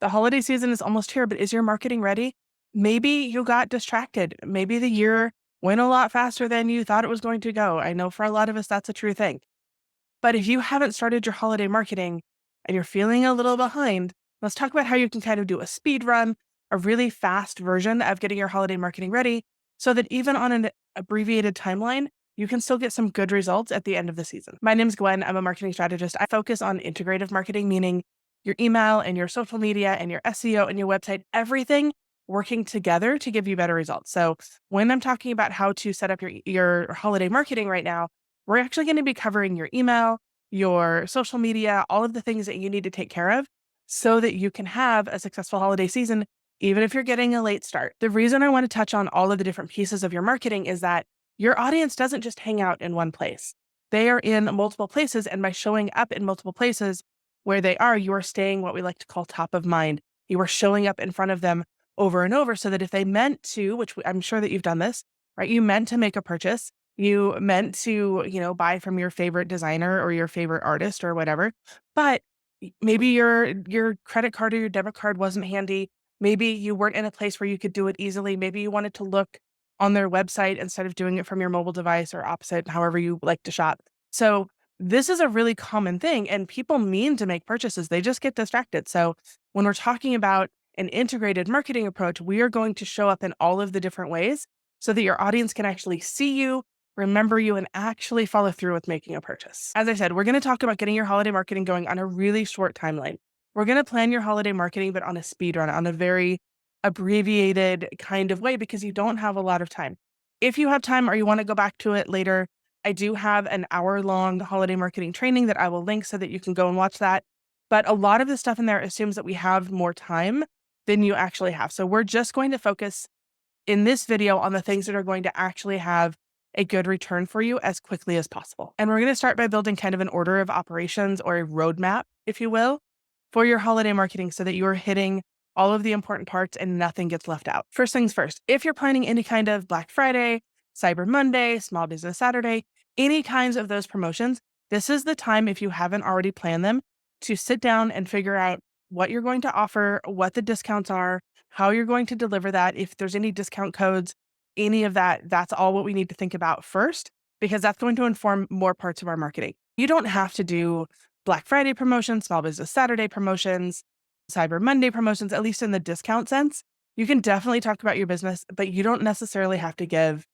The holiday season is almost here, but is your marketing ready? Maybe you got distracted. Maybe the year went a lot faster than you thought it was going to go. I know for a lot of us, that's a true thing. But if you haven't started your holiday marketing and you're feeling a little behind, let's talk about how you can kind of do a speed run, a really fast version of getting your holiday marketing ready so that even on an abbreviated timeline, you can still get some good results at the end of the season. My name's Gwen. I'm a marketing strategist. I focus on integrative marketing, meaning your email and your social media and your SEO and your website, everything working together to give you better results. So when I'm talking about how to set up your holiday marketing right now, we're actually going to be covering your email, your social media, all of the things that you need to take care of so that you can have a successful holiday season, even if you're getting a late start. The reason I want to touch on all of the different pieces of your marketing is that your audience doesn't just hang out in one place. They are in multiple places. And by showing up in multiple places where they are, you are staying what we like to call top of mind. You are showing up in front of them over and over so that if they meant to, which I'm sure that you've done this, right? You meant to make a purchase, you meant to, buy from your favorite designer or your favorite artist or whatever, but maybe your credit card or your debit card wasn't handy. Maybe you weren't in a place where you could do it easily. Maybe you wanted to look on their website instead of doing it from your mobile device or opposite, however you like to shop. So this is a really common thing and people mean to make purchases. They just get distracted. So when we're talking about an integrated marketing approach, we are going to show up in all of the different ways so that your audience can actually see you, remember you, and actually follow through with making a purchase. As I said, we're going to talk about getting your holiday marketing going on a really short timeline. We're going to plan your holiday marketing, but on a speed run, on a very abbreviated kind of way, because you don't have a lot of time. If you have time or you want to go back to it later, I do have an hour-long holiday marketing training that I will link so that you can go and watch that. But a lot of the stuff in there assumes that we have more time than you actually have. So we're just going to focus in this video on the things that are going to actually have a good return for you as quickly as possible. And we're going to start by building kind of an order of operations or a roadmap, if you will, for your holiday marketing so that you are hitting all of the important parts and nothing gets left out. First things first, if you're planning any kind of Black Friday, Cyber Monday, Small Business Saturday, any kinds of those promotions, this is the time, if you haven't already planned them, to sit down and figure out what you're going to offer, what the discounts are, how you're going to deliver that. If there's any discount codes, any of that, that's all what we need to think about first, because that's going to inform more parts of our marketing. You don't have to do Black Friday promotions, Small Business Saturday promotions, Cyber Monday promotions, at least in the discount sense. You can definitely talk about your business, but you don't necessarily have to give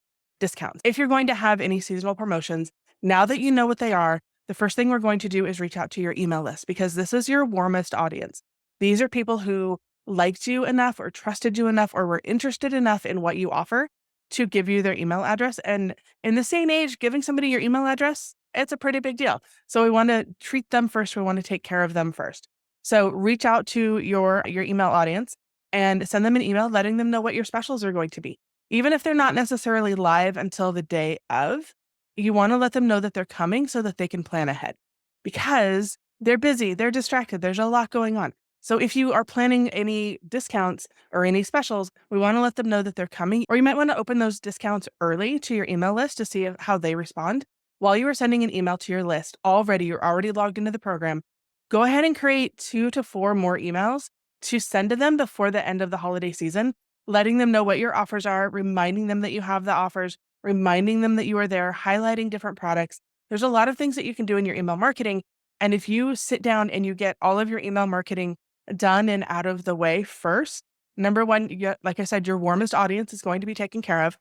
discounts. If you're going to have any seasonal promotions, now that you know what they are, the first thing we're going to do is reach out to your email list, because this is your warmest audience. These are people who liked you enough or trusted you enough or were interested enough in what you offer to give you their email address. And in this day and age, giving somebody your email address, it's a pretty big deal. So we want to treat them first. We want to take care of them first. So reach out to your email audience and send them an email letting them know what your specials are going to be. Even if they're not necessarily live until the day of, you want to let them know that they're coming so that they can plan ahead, because they're busy, they're distracted, there's a lot going on. So if you are planning any discounts or any specials, we want to let them know that they're coming, or you might want to open those discounts early to your email list to see how they respond. While you are sending an email to your list, you're already logged into the program, go ahead and create 2 to 4 more emails to send to them before the end of the holiday season, letting them know what your offers are, reminding them that you have the offers, reminding them that you are there, highlighting different products. There's a lot of things that you can do in your email marketing. And if you sit down and you get all of your email marketing done and out of the way first, number one, like I said, your warmest audience is going to be taken care of.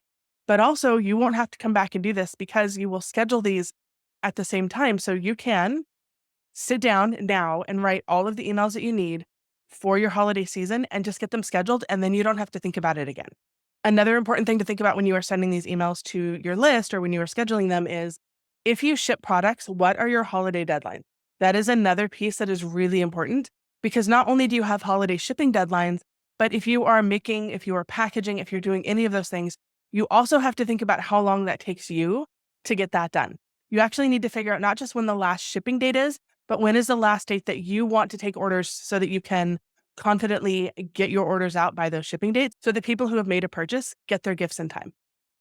But also, you won't have to come back and do this because you will schedule these at the same time. So you can sit down now and write all of the emails that you need for your holiday season and just get them scheduled. And then you don't have to think about it again. Another important thing to think about when you are sending these emails to your list or when you are scheduling them is, if you ship products, what are your holiday deadlines? That is another piece that is really important, because not only do you have holiday shipping deadlines, but if you are packaging, if you're doing any of those things, you also have to think about how long that takes you to get that done. You actually need to figure out not just when the last shipping date is, but when is the last date that you want to take orders so that you can confidently get your orders out by those shipping dates so that people who have made a purchase get their gifts in time.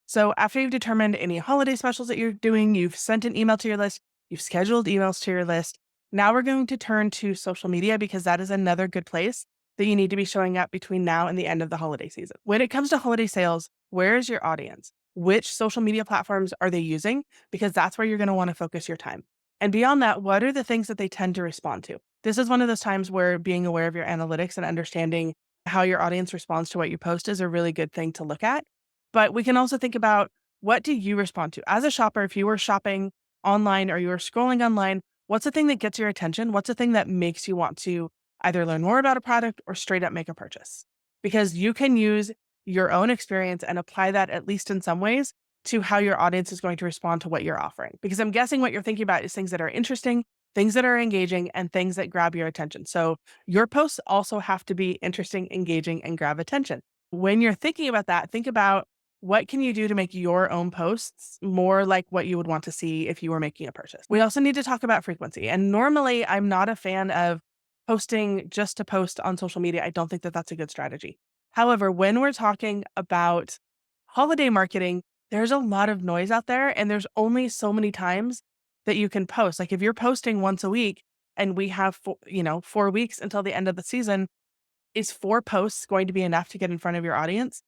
So after you've determined any holiday specials that you're doing, you've sent an email to your list, you've scheduled emails to your list. Now we're going to turn to social media, because that is another good place that you need to be showing up between now and the end of the holiday season. When it comes to holiday sales, where is your audience? Which social media platforms are they using? Because that's where you're going to want to focus your time. And beyond that, what are the things that they tend to respond to? This is one of those times where being aware of your analytics and understanding how your audience responds to what you post is a really good thing to look at. But we can also think about, what do you respond to? As a shopper, if you were shopping online or you were scrolling online, what's the thing that gets your attention? What's the thing that makes you want to either learn more about a product or straight up make a purchase? Because you can use your own experience and apply that, at least in some ways, to how your audience is going to respond to what you're offering. Because I'm guessing what you're thinking about is things that are interesting, things that are engaging, and things that grab your attention. So your posts also have to be interesting, engaging, and grab attention. When you're thinking about that, think about, what can you do to make your own posts more like what you would want to see if you were making a purchase? We also need to talk about frequency. And normally, I'm not a fan of posting just to post on social media. I don't think that that's a good strategy. However, when we're talking about holiday marketing, there's a lot of noise out there, and there's only so many times that you can post. Like, if you're posting once a week and we have 4 weeks until the end of the season, is 4 posts going to be enough to get in front of your audience?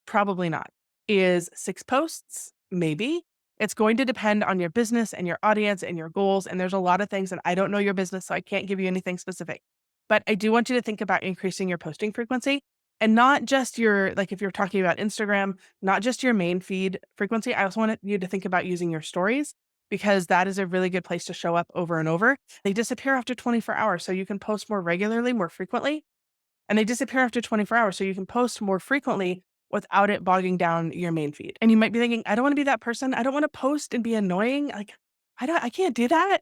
Probably not. Is 6 posts? Maybe. It's going to depend on your business and your audience and your goals. And there's a lot of things, and I don't know your business, so I can't give you anything specific. But I do want you to think about increasing your posting frequency, and not just if you're talking about Instagram, not just your main feed frequency. I also want you to think about using your stories, because that is a really good place to show up over and over. They disappear after 24 hours, so you can post more regularly, more frequently. And they disappear after 24 hours, so you can post more frequently without it bogging down your main feed. And you might be thinking, I don't want to be that person. I don't want to post and be annoying. Like, I can't do that.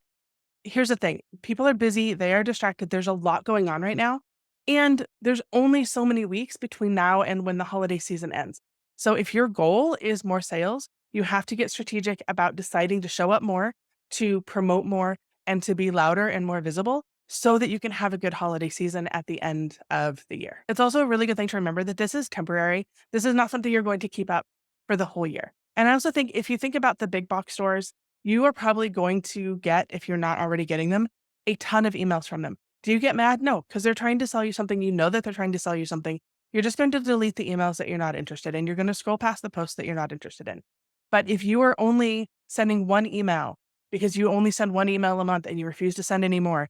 Here's the thing. People are busy. They are distracted. There's a lot going on right now. And there's only so many weeks between now and when the holiday season ends. So if your goal is more sales, you have to get strategic about deciding to show up more, to promote more, and to be louder and more visible, so that you can have a good holiday season at the end of the year. It's also a really good thing to remember that this is temporary. This is not something you're going to keep up for the whole year. And I also think, if you think about the big box stores, you are probably going to get, if you're not already getting them, a ton of emails from them. Do you get mad? No, because they're trying to sell you something. You know that they're trying to sell you something. You're just going to delete the emails that you're not interested in. You're going to scroll past the posts that you're not interested in. But if you are only sending one email, because you only send one email a month and you refuse to send any more,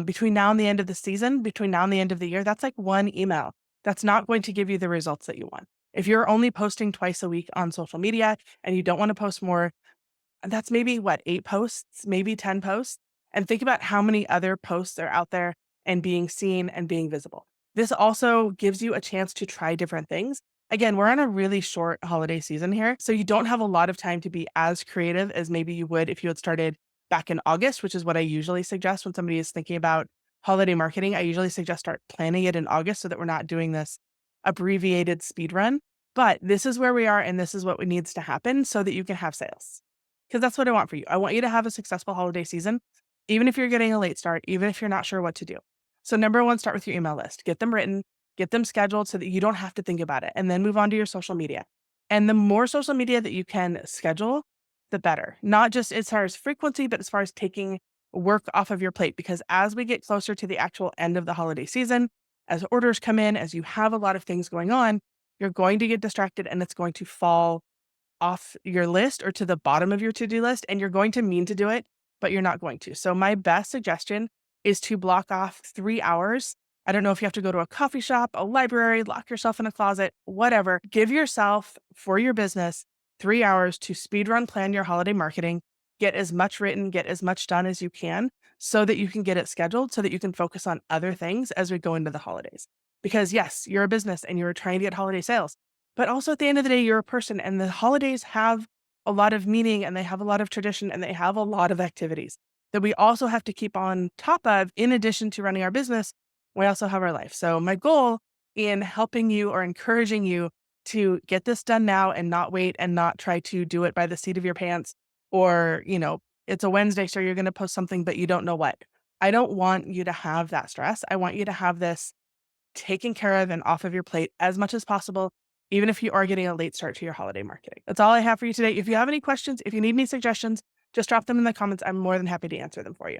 between now and the end of the season, between now and the end of the year, that's like one email. That's not going to give you the results that you want. If you're only posting twice a week on social media and you don't want to post more, that's maybe 8 posts, maybe 10 posts. And think about how many other posts are out there and being seen and being visible. This also gives you a chance to try different things. Again, we're on a really short holiday season here, so you don't have a lot of time to be as creative as maybe you would if you had started back in August, which is what I usually suggest when somebody is thinking about holiday marketing. I usually suggest start planning it in August so that we're not doing this abbreviated speed run. But this is where we are, and this is what needs to happen so that you can have sales. Because that's what I want for you. I want you to have a successful holiday season, even if you're getting a late start, even if you're not sure what to do. So number one, start with your email list. Get them written, get them scheduled so that you don't have to think about it, and then move on to your social media. And the more social media that you can schedule, the better. Not just as far as frequency, but as far as taking work off of your plate. Because as we get closer to the actual end of the holiday season, as orders come in, as you have a lot of things going on, you're going to get distracted, and it's going to fall off your list or to the bottom of your to-do list, and you're going to mean to do it, but you're not going to. So my best suggestion is to block off 3 hours. I don't know if you have to go to a coffee shop, a library, lock yourself in a closet, whatever. Give yourself, for your business, 3 hours to speedrun plan your holiday marketing, get as much written, get as much done as you can, so that you can get it scheduled, so that you can focus on other things as we go into the holidays. Because yes, you're a business and you're trying to get holiday sales, but also at the end of the day, you're a person, and the holidays have a lot of meaning, and they have a lot of tradition, and they have a lot of activities that we also have to keep on top of. In addition to running our business, we also have our life. So my goal in helping you or encouraging you to get this done now and not wait and not try to do it by the seat of your pants, or, it's a Wednesday, so you're going to post something, but you don't know what. I don't want you to have that stress. I want you to have this taken care of and off of your plate as much as possible, even if you are getting a late start to your holiday marketing. That's all I have for you today. If you have any questions, if you need any suggestions, just drop them in the comments. I'm more than happy to answer them for you.